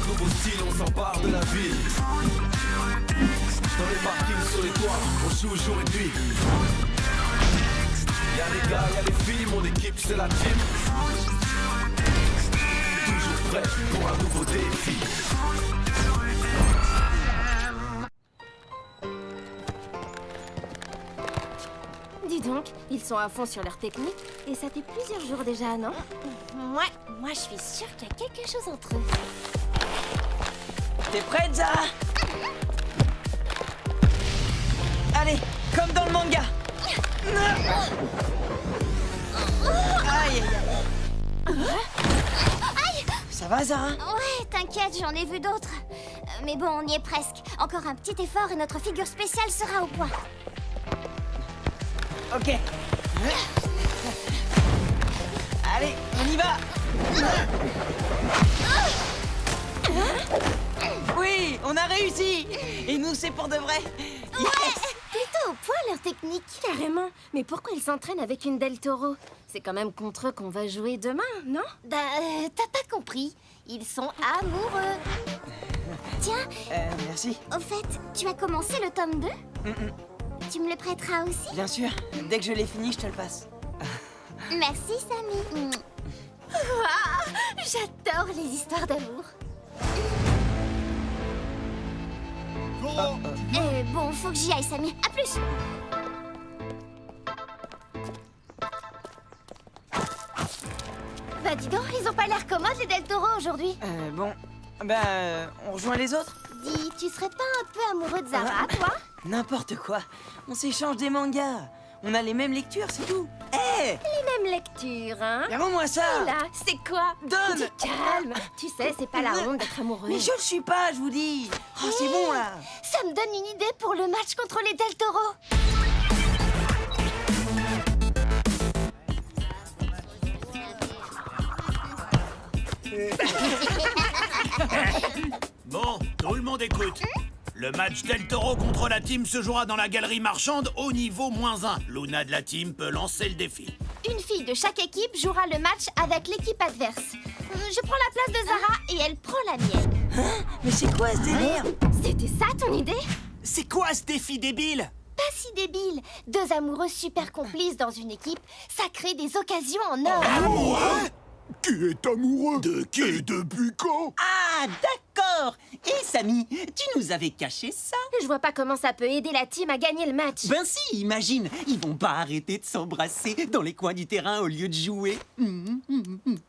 notre nouveau style, on s'empare de la ville. Dans les parkings, sur les toits, on joue jour et nuit. Y'a les gars, y'a les filles, mon équipe c'est la team. Toujours prêt pour un nouveau défi. Dis donc, ils sont à fond sur leur technique et ça fait plusieurs jours déjà, non? Moi je suis sûre qu'il y a quelque chose entre eux. T'es prête, Zara? Allez, comme dans le manga. Aïe, aïe. Ça va, Zara? Ouais, t'inquiète, j'en ai vu d'autres. Mais bon, on y est presque. Encore un petit effort et notre figure spéciale sera au point. Ok. Allez, on y va. Oui, on a réussi. Et nous, c'est pour de vrai. Plutôt au point leur technique. Carrément. Mais pourquoi ils s'entraînent avec une Del Toro? C'est quand même contre eux qu'on va jouer demain, non? Bah, t'as pas compris. Ils sont amoureux. Tiens, Merci. au fait, tu as commencé le tome 2? Tu me le prêteras aussi? Bien sûr. Dès que je l'ai fini, je te le passe. Merci, Samy. J'adore les histoires d'amour. Bon, faut que j'y aille, Samy. À plus. Bah dis donc, ils ont pas l'air commodes les Del Toro aujourd'hui. Bon. On rejoint les autres? Dis, tu serais pas un peu amoureux de Zara, toi? N'importe quoi. On s'échange des mangas. On a les mêmes lectures, c'est tout. Hé! Les mêmes lectures, hein? Rends-moi ça! Là, c'est quoi? Donne! Dis calme. Tu sais, c'est pas la honte d'être amoureux. Mais je le suis pas, je vous dis. Oh, c'est bon, là. Ça me donne une idée pour le match contre les Del Toro. Bon, tout le monde écoute. Le match Del Toro contre la team se jouera dans la galerie marchande au niveau -1. Luna de la team peut lancer le défi. Une fille de chaque équipe jouera le match avec l'équipe adverse. Je prends la place de Zara et elle prend la mienne. Mais c'est quoi ce délire? C'était ça ton idée? C'est quoi ce défi débile? Pas si débile. Deux amoureux super complices dans une équipe, ça crée des occasions en or. Amoureux? Qui est amoureux? De qui? Et depuis quand? Ah, d'accord. Et Samy, tu nous avais caché ça? Je vois pas comment ça peut aider la team à gagner le match. Ben si, imagine, ils vont pas arrêter de s'embrasser dans les coins du terrain au lieu de jouer.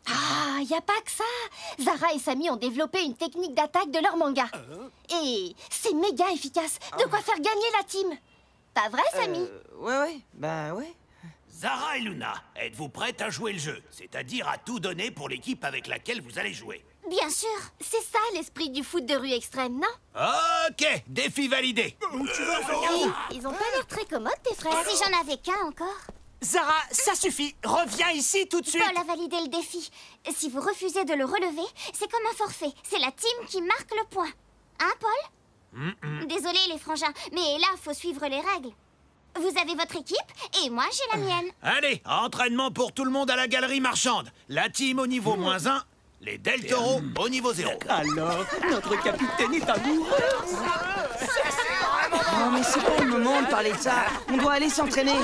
Ah, y a pas que ça. Zara et Samy ont développé une technique d'attaque de leur manga. Et c'est méga efficace. De quoi faire gagner la team. Pas vrai, Samy? Ouais. Bah ouais. Zara et Luna, êtes-vous prêtes à jouer le jeu? C'est-à-dire à tout donner pour l'équipe avec laquelle vous allez jouer. Bien sûr. C'est ça l'esprit du foot de rue extrême, non? Ok, défi validé. Ils ont pas l'air très commodes, tes frères. Si j'en avais qu'un encore. Zara, ça suffit. Reviens ici tout de suite. Paul a validé le défi. Si vous refusez de le relever, c'est comme un forfait. C'est la team qui marque le point. Hein, Paul? Désolé, les frangins, mais là, faut suivre les règles. Vous avez votre équipe et moi, j'ai la mienne. Allez, entraînement pour tout le monde à la galerie marchande. La team au niveau -1, les Del Toro au niveau 0. Alors, notre capitaine est amoureux. Non, mais c'est pas le moment de parler de ça. On doit aller s'entraîner.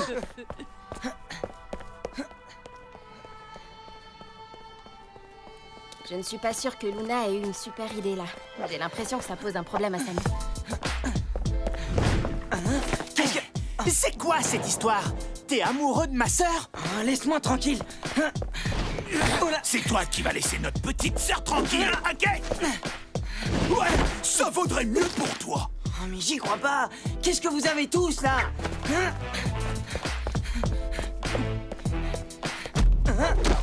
Je ne suis pas sûre que Luna ait eu une super idée là. J'ai l'impression que ça pose un problème à Samy. C'est quoi cette histoire? T'es amoureux de ma sœur? Laisse-moi tranquille. C'est toi qui vas laisser notre petite sœur tranquille, ok? Ouais, ça vaudrait mieux pour toi. Oh, mais j'y crois pas. Qu'est-ce que vous avez tous là?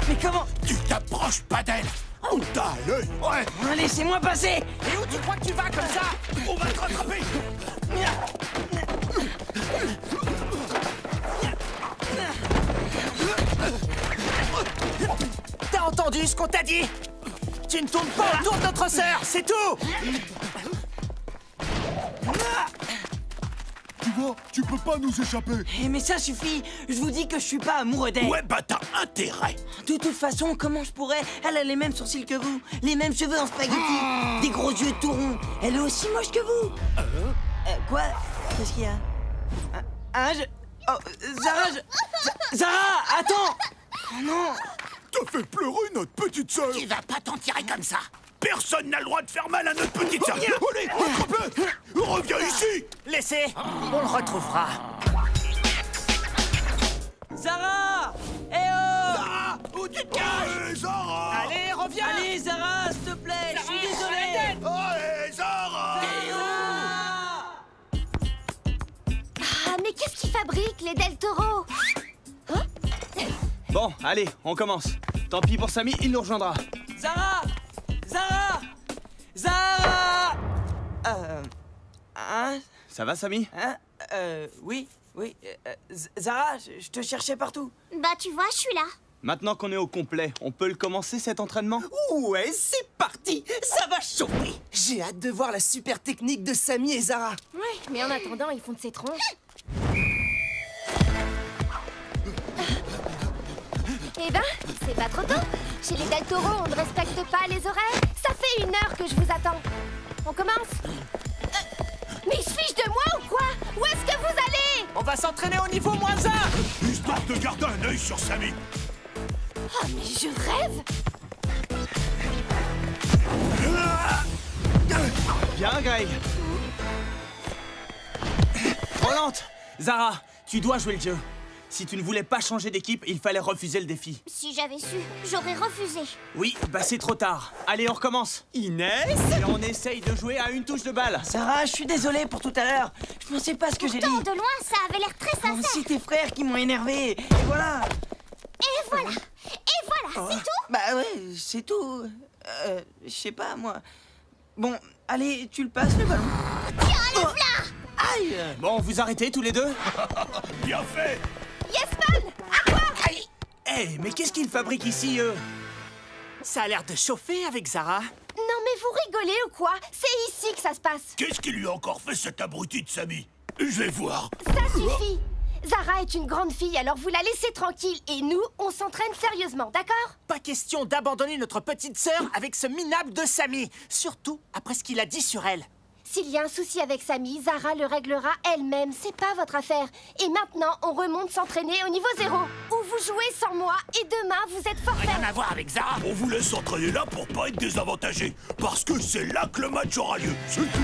Mais comment? Tu t'approches pas d'elle. On t'a l'œil. Ouais. Laissez-moi passer. Et où tu crois que tu vas comme ça? On va te rattraper. T'as entendu ce qu'on t'a dit? Tu ne tournes pas autour de notre sœur, c'est tout. vois, tu peux pas nous échapper. Eh, mais ça suffit. Je vous dis que je suis pas amoureux d'elle. Ouais, bah t'as intérêt. De toute façon, comment je pourrais? Elle a les mêmes sourcils que vous, les mêmes cheveux en spaghetti, des gros yeux tout ronds. Elle est aussi moche que vous. Quoi? Qu'est-ce qu'il y a? Oh, Zara, Zara, attends! Oh non! T'as fait pleurer notre petite sœur. Tu vas pas t'en tirer comme ça. Personne n'a le droit de faire mal à notre petite sœur. Allez, attrape-le. Reviens ici. Laissez, on le retrouvera. Zara! Eh oh! Ah, où tu te caches? Allez, Zara. Allez, reviens. Allez, Zara, s'il te plaît, je suis désolé! Allez, Zara. Ah, mais qu'est-ce qu'ils fabriquent, les Del Toro? Bon, allez, on commence. Tant pis pour Samy, il nous rejoindra. Zara! Zara! Zara! Ça va, Samy? Oui. Zara, je te cherchais partout. Bah, tu vois, je suis là. Maintenant qu'on est au complet, on peut le commencer cet entraînement? Ouais, c'est parti. Ça va chauffer. J'ai hâte de voir la super technique de Samy et Zara. Ouais, mais en attendant, ils font de ces tronches. Eh ben, c'est pas trop tôt. Chez les Del Toro, on ne respecte pas les horaires. Ça fait 1 heure que je vous attends. On commence? Mais se fiche de moi ou quoi? Où est-ce que vous allez? On va s'entraîner au niveau -1. Histoire de garder un œil sur Samy. Oh, mais je rêve! Bien, Greg. Relante! Zara, tu dois jouer le jeu. Si tu ne voulais pas changer d'équipe, il fallait refuser le défi. Si j'avais su, j'aurais refusé. Oui, bah c'est trop tard. Allez, on recommence. Inès? Et on essaye de jouer à une touche de balle. Zara, je suis désolé pour tout à l'heure. Je pensais pas ce que j'ai dit. Pourtant, de loin, ça avait l'air très Oh, sincère. c'est tes frères qui m'ont énervé. Et voilà. Et voilà, c'est tout. Bah ouais, c'est tout. Je sais pas, moi. Bon, allez, tu le passes, le ballon. Tiens, lève-la. Aïe! Bon, vous arrêtez tous les deux? Bien fait. Yes, man! À toi! Eh, mais qu'est-ce qu'ils fabriquent ici, eux? Ça a l'air de chauffer avec Zara. Non, mais vous rigolez ou quoi? C'est ici que ça se passe. Qu'est-ce qu'il lui a encore fait, cet abruti de Samy? Je vais voir. Ça suffit. Zara est une grande fille, alors vous la laissez tranquille. Et nous, on s'entraîne sérieusement, d'accord? Pas question d'abandonner notre petite sœur avec ce minable de Samy. Surtout après ce qu'il a dit sur elle. S'il y a un souci avec Samy, Zara le réglera elle-même. C'est pas votre affaire. Et maintenant, on remonte s'entraîner au niveau 0. Ou vous jouez sans moi, et demain, vous êtes forfait. Rien à voir avec Zara. On vous laisse s'entraîner là pour pas être désavantagé. Parce que c'est là que le match aura lieu. C'est tout.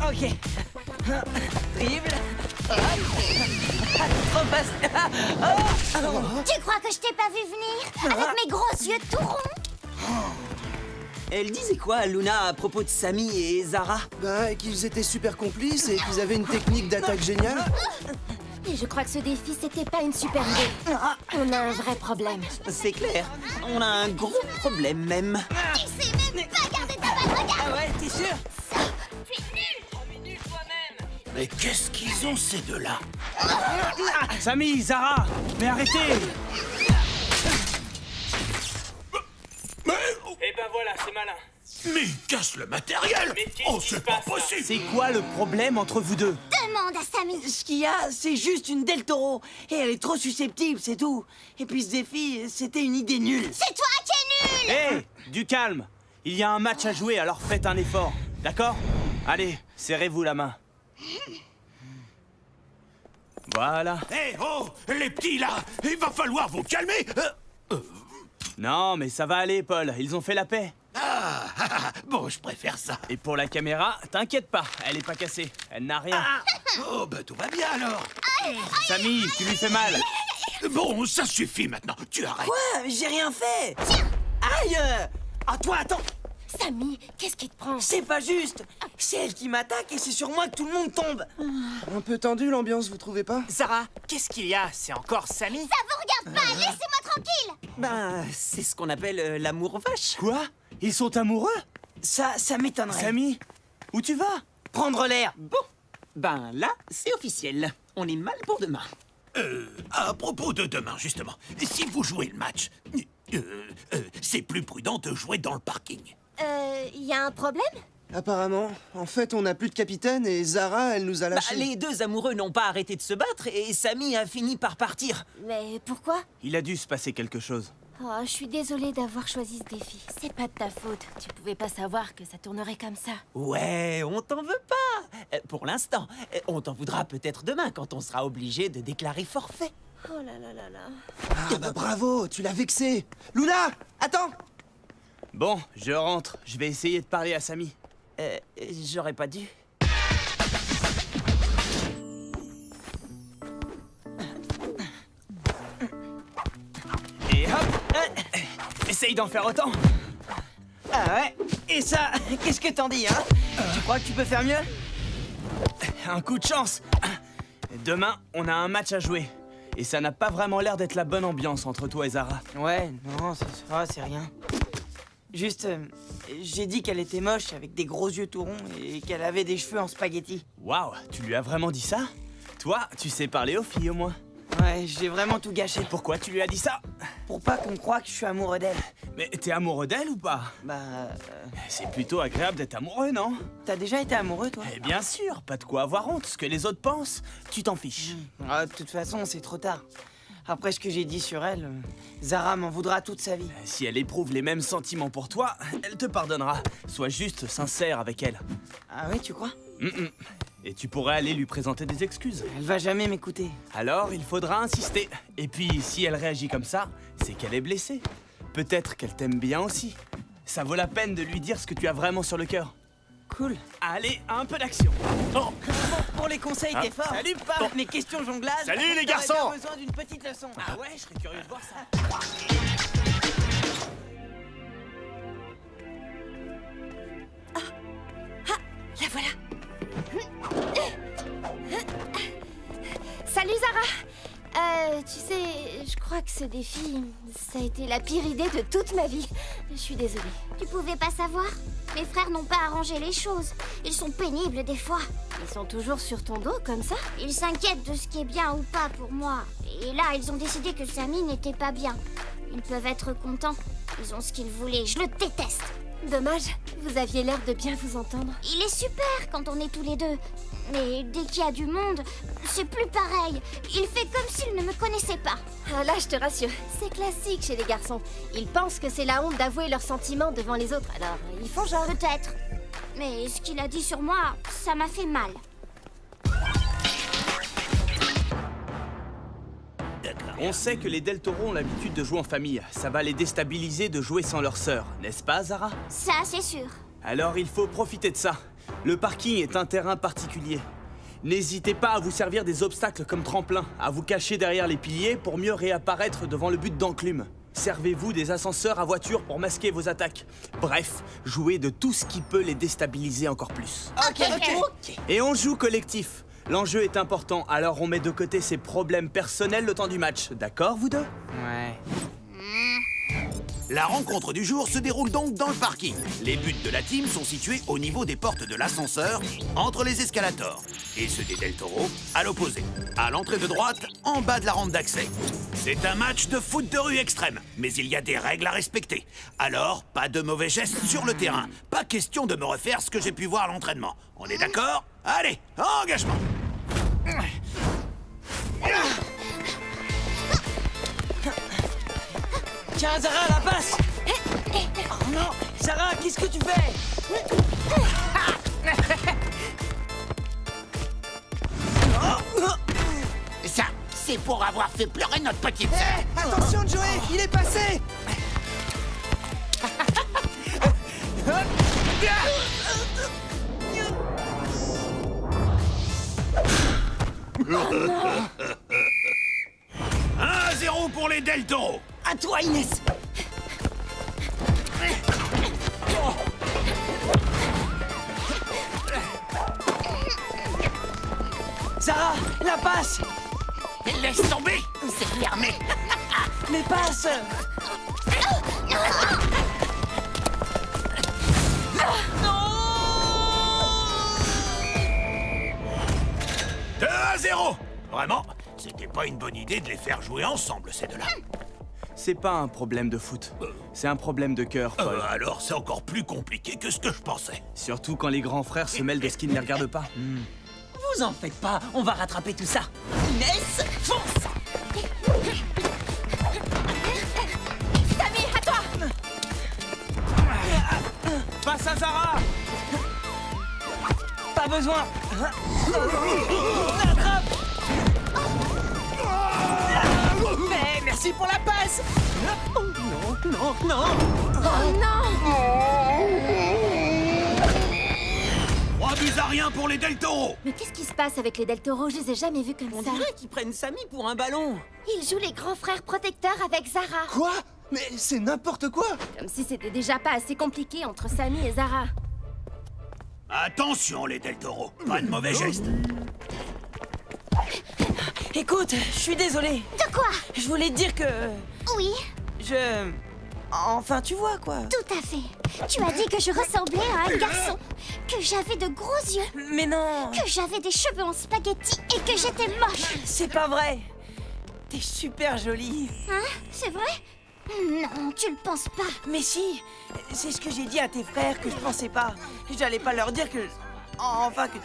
Ok. Dribble. Trop facile. Tu crois que je t'ai pas vu venir? Avec mes gros yeux tout ronds? Elle disait quoi, Luna, à propos de Samy et Zara? Bah, qu'ils étaient super complices et qu'ils avaient une technique d'attaque géniale. Et je crois que ce défi, c'était pas une super idée. On a un vrai problème. C'est clair. On a un gros problème même. Tu sais même pas garder ta balle, regarde. Ah ouais, t'es sûr? Tu es nul. Mais qu'est-ce qu'ils ont, ces deux-là? Samy, Zara, mais arrêtez! Mais... Eh ben voilà, c'est malin. Mais il casse le matériel. Oh, c'est pas possible. C'est quoi le problème entre vous deux? Demande à Samy. Ce qu'il y a, c'est juste une Del Toro. Et elle est trop susceptible, c'est tout. Et puis ce défi, c'était une idée nulle. C'est toi qui es nul. Hé, du calme. Il y a un match à jouer, alors faites un effort. D'accord? Allez, serrez-vous la main. Voilà. Eh oh, les petits là, il va falloir vous calmer. Non, mais ça va aller, Paul. Ils ont fait la paix. Bon, je préfère ça. Et pour la caméra, t'inquiète pas, elle est pas cassée. Elle n'a rien. Oh, bah tout va bien alors. Samy, tu lui fais mal. Bon, ça suffit maintenant. Tu arrêtes. Quoi? J'ai rien fait. Aïe! Ah, toi, attends. Samy, qu'est-ce qui te prend? C'est pas juste. C'est elle qui m'attaque et c'est sur moi que tout le monde tombe. Un peu tendu l'ambiance, vous trouvez pas? Zara, qu'est-ce qu'il y a? C'est encore Samy? Ça vous regarde pas, laissez-moi tranquille. Ben, c'est ce qu'on appelle l'amour vache. Quoi? Ils sont amoureux? Ça m'étonnerait. Samy, où tu vas? Prendre l'air. Bon, ben là, c'est officiel. On est mal pour demain. À propos de demain, justement, si vous jouez le match, c'est plus prudent de jouer dans le parking. Y a un problème? Apparemment. En fait, on n'a plus de capitaine et Zara, elle nous a lâchés. Les deux amoureux n'ont pas arrêté de se battre et Samy a fini par partir. Mais pourquoi? Il a dû se passer quelque chose. Oh, je suis désolée d'avoir choisi ce défi. C'est pas de ta faute. Tu pouvais pas savoir que ça tournerait comme ça. Ouais, on t'en veut pas. Pour l'instant, on t'en voudra peut-être demain quand on sera obligé de déclarer forfait. Oh là là là là. Ah bah bravo, tu l'as vexé. Luna, attends. Bon, je rentre. Je vais essayer de parler à Samy. J'aurais pas dû. Et hop. Essaye d'en faire autant. Ah ouais? Et ça, qu'est-ce que t'en dis, hein? Tu crois que tu peux faire mieux? Un coup de chance. Demain, on a un match à jouer. Et ça n'a pas vraiment l'air d'être la bonne ambiance entre toi et Zara. Ouais, non, c'est rien. Juste, j'ai dit qu'elle était moche avec des gros yeux tout ronds et qu'elle avait des cheveux en spaghetti. Waouh, tu lui as vraiment dit ça? Toi, tu sais parler aux filles au moins. Ouais, j'ai vraiment tout gâché. Pourquoi tu lui as dit ça? Pour pas qu'on croie que je suis amoureux d'elle. Mais t'es amoureux d'elle ou pas? C'est plutôt agréable d'être amoureux, non? T'as déjà été amoureux, toi? Eh bien sûr, pas de quoi avoir honte. Ce que les autres pensent, tu t'en fiches. De toute façon, c'est trop tard. Après ce que j'ai dit sur elle, Zara m'en voudra toute sa vie. Si elle éprouve les mêmes sentiments pour toi, elle te pardonnera. Sois juste sincère avec elle. Ah oui, tu crois? Et tu pourrais aller lui présenter des excuses. Elle va jamais m'écouter. Alors, il faudra insister. Et puis, si elle réagit comme ça, c'est qu'elle est blessée. Peut-être qu'elle t'aime bien aussi. Ça vaut la peine de lui dire ce que tu as vraiment sur le cœur. Cool. Allez, un peu d'action. Bon, pour les conseils, t'es fort. Salut, pas. Mes questions jonglage. Salut, les t'aurais garçons. bien besoin d'une petite leçon. Ah ouais, je serais curieux de voir ça. La voilà. Salut Zara. Tu sais, je crois que ce défi, ça a été la pire idée de toute ma vie. Je suis désolée. Tu pouvais pas savoir? Mes frères n'ont pas arrangé les choses. Ils sont pénibles des fois. Ils sont toujours sur ton dos comme ça? Ils s'inquiètent de ce qui est bien ou pas pour moi. Et là, ils ont décidé que Samy n'était pas bien. Ils peuvent être contents. Ils ont ce qu'ils voulaient. Je le déteste. Dommage, vous aviez l'air de bien vous entendre. Il est super quand on est tous les deux. Mais dès qu'il y a du monde, c'est plus pareil. Il fait comme s'il ne me connaissait pas. Ah là, je te rassure, c'est classique chez les garçons. Ils pensent que c'est la honte d'avouer leurs sentiments devant les autres, alors ils font genre. Peut-être. Mais ce qu'il a dit sur moi, ça m'a fait mal. On sait que les Del Toro ont l'habitude de jouer en famille. Ça va les déstabiliser de jouer sans leur sœur, n'est-ce pas, Zara? Ça, c'est sûr. Alors il faut profiter de ça. Le parking est un terrain particulier. N'hésitez pas à vous servir des obstacles comme tremplin, à vous cacher derrière les piliers pour mieux réapparaître devant le but d'enclume. Servez-vous des ascenseurs à voiture pour masquer vos attaques. Bref, jouez de tout ce qui peut les déstabiliser encore plus. Ok. Et on joue collectif. L'enjeu est important, alors on met de côté ses problèmes personnels le temps du match. D'accord, vous deux? Ouais. La rencontre du jour se déroule donc dans le parking. Les buts de la team sont situés au niveau des portes de l'ascenseur, entre les escalators. Et ceux des Del Toro, à l'opposé, à l'entrée de droite, en bas de la rampe d'accès. C'est un match de foot de rue extrême, mais il y a des règles à respecter. Alors, pas de mauvais gestes sur le terrain. Pas question de me refaire ce que j'ai pu voir à l'entraînement. On est d'accord? Allez, engagement! Tiens, Zara, la passe. Oh non, Zara, qu'est-ce que tu fais? Ça, c'est pour avoir fait pleurer notre petite sœur. Attention, Joey, il est passé. Oh 1-0 pour les Del Toro. À toi, Inès. Zara, la passe. Laisse tomber, c'est fermé. Mais passe. Deux à 0. Vraiment, c'était pas une bonne idée de les faire jouer ensemble, ces deux-là. C'est pas un problème de foot. C'est un problème de cœur, Paul. Alors c'est encore plus compliqué que ce que je pensais. Surtout quand les grands frères se mêlent de ce qui ne les regarde pas. Vous en faites pas, on va rattraper tout ça. Inès, fonce! Samy, à toi! Passe à Zara! Pas besoin. Attrape! Mais merci pour la passe! Oh, non, non, non! Oh non! 3 buts à rien pour les Del Toro. Mais qu'est-ce qui se passe avec les Del Toro? Je les ai jamais vus comme On ça. dirait qu'ils prennent Samy pour un ballon. Ils jouent les grands frères protecteurs avec Zara. Quoi? Mais c'est n'importe quoi! Comme si c'était déjà pas assez compliqué entre Samy et Zara. Attention les Del Toro, pas de mauvais gestes. Écoute, je suis désolé. De quoi? Je voulais te dire que... Oui, Enfin, tu vois, quoi. tout à fait. Tu as dit que je ressemblais à un garçon, que j'avais de gros yeux, Mais non, que j'avais des cheveux en spaghetti et que j'étais moche. c'est pas vrai. T'es super jolie. Hein? C'est vrai? Non, tu le penses pas. Mais si, c'est ce que j'ai dit à tes frères que je pensais pas. J'allais pas leur dire que... Enfin, que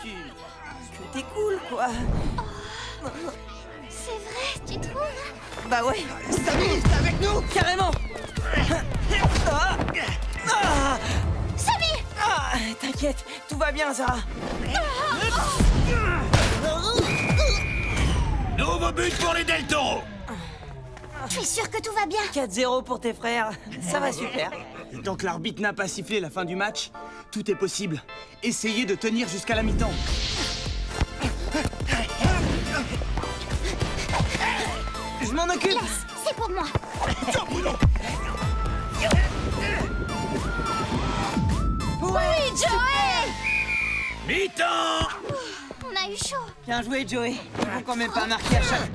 t'es cool, quoi. C'est vrai, tu trouves? Bah ouais. Samy, t'es avec nous? Carrément. Samy! T'inquiète, tout va bien, Zara. Nouveau but pour les Del Toro. Tu es sûr que tout va bien? 4-0 pour tes frères. Ça va super. Donc l'arbitre n'a pas sifflé la fin du match. Tout est possible. Essayez de tenir jusqu'à la mi-temps. Je m'en occupe. Laisse, c'est pour moi. Ouais, Joey! Mi-temps. On a eu chaud. bien joué, Joey. Ils vont quand même pas marquer à chaque...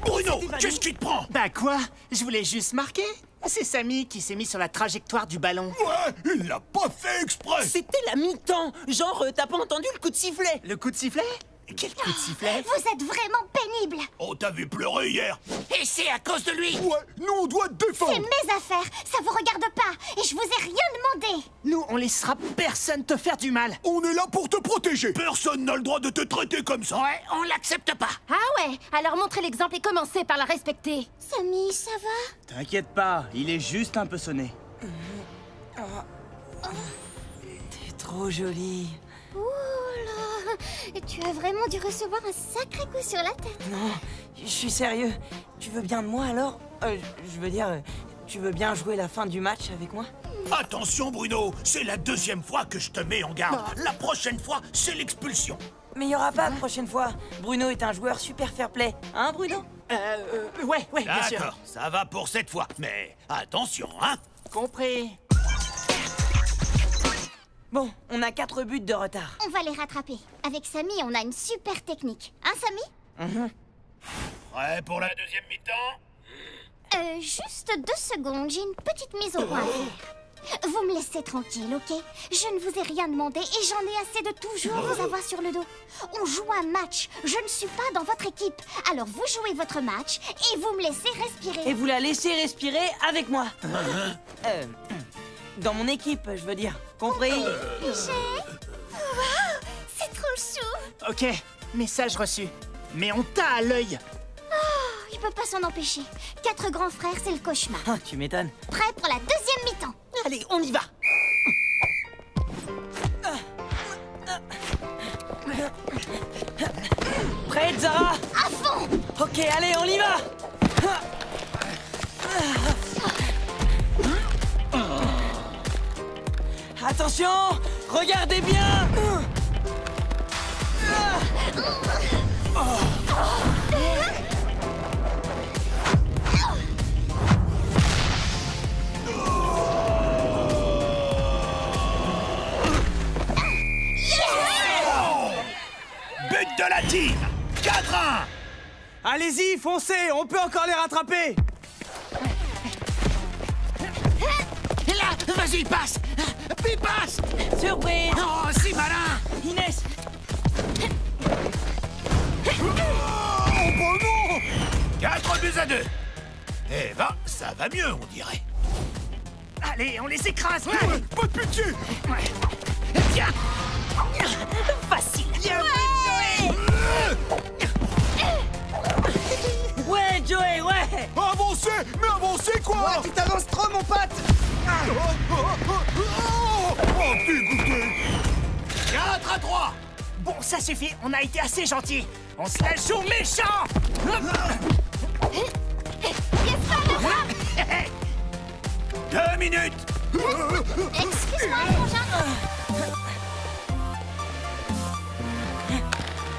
Bruno, qu'est-ce qui te prend? Bah quoi? Je voulais juste marquer. C'est Samy qui s'est mis sur la trajectoire du ballon. Ouais, il l'a pas fait exprès. C'était la mi-temps. Genre, t'as pas entendu le coup de sifflet? Le coup de sifflet? Quel coup de sifflet? Vous êtes vraiment pénible. On t'a vu pleurer hier. Et c'est à cause de lui. Ouais, nous on doit te C'est défendre. mes affaires, ça vous regarde pas. Et je vous ai rien demandé. Nous, on laissera personne te faire du mal. On est là pour te protéger. Personne n'a le droit de te traiter comme ça. Ouais, on l'accepte pas. Ah ouais? Alors montrez l'exemple et commencez par la respecter. Samy, ça va? T'inquiète pas, il est juste un peu sonné. T'es trop jolie. Ouh là, tu as vraiment dû recevoir un sacré coup sur la tête. Non, je suis sérieux. Tu veux bien de moi alors? Je veux dire, tu veux bien jouer la fin du match avec moi? Attention Bruno, c'est la 2e fois que je te mets en garde. La prochaine fois, c'est l'expulsion. Mais il y aura pas la prochaine fois. Bruno est un joueur super fair-play. Hein, Bruno? Ouais, bien sûr. D'accord, ça va pour cette fois. Mais attention, hein. Compris. Bon, on a 4 buts de retard. On va les rattraper. Avec Samy, on a une super technique. Hein, Samy? Prêt pour la 2e mi-temps? Juste 2 secondes, j'ai une petite mise au point à faire. Vous me laissez tranquille, ok? Je ne vous ai rien demandé et j'en ai assez de toujours vous avoir sur le dos. On joue un match. Je ne suis pas dans votre équipe. Alors vous jouez votre match et vous me laissez respirer. Et vous la laissez respirer avec moi. Dans mon équipe, je veux dire. Compris? C'est trop chou. Ok, message reçu. Mais on t'a à l'œil. Il peut pas s'en empêcher. 4 grands frères, c'est le cauchemar. Ah, tu m'étonnes. Prêt pour la 2e mi-temps. Allez, on y va. Prête, Zara? À fond! Ok, allez, on y va. Attention, regardez bien. But de la team. 4-1. Allez-y, foncez, on peut encore les rattraper. Là, vas-y, passe. Puis passe. Surprise. Oh, si malin. Inès. Oh bah non. 4 buts à 2. Eh ben, ça va mieux, on dirait. Allez, on les écrase. Pas de pitié. Tiens. Facile. Ouais, Joey, ouais. Avancez! Mais avancez quoi! Ouais, tu t'avances trop, mon pote. Oh, dégoûté! 4 à 3. Bon, ça suffit, on a été assez gentils. On se la joue méchant. 2 minutes. Excuse-moi, frangin.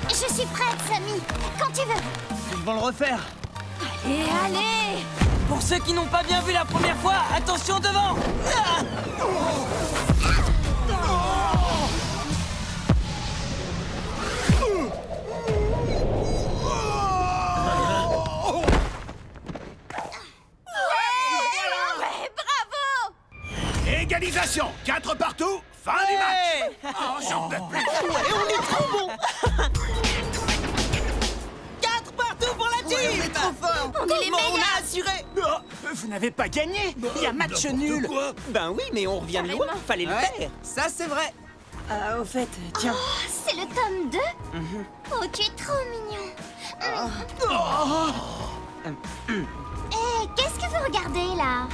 Je suis prête, Samy. Quand tu veux. Ils vont le refaire. Et allez! Pour ceux qui n'ont pas bien vu la première fois, attention devant. Ah. Ouais, bravo! Égalisation. 4 partout. Fin du match. Oh, j'en peux plus. On est trop bon. 4 partout pour la team. On est trop fort. On est les Bon, on meilleurs! a assuré. Vous n'avez pas gagné. Il y a match nul. Ben oui, mais on revient de loin. Fallait le faire. Ça, c'est vrai. Au fait, tiens. Oh, c'est le tome 2. Oh, tu es trop mignon. Qu'est-ce que vous regardez là?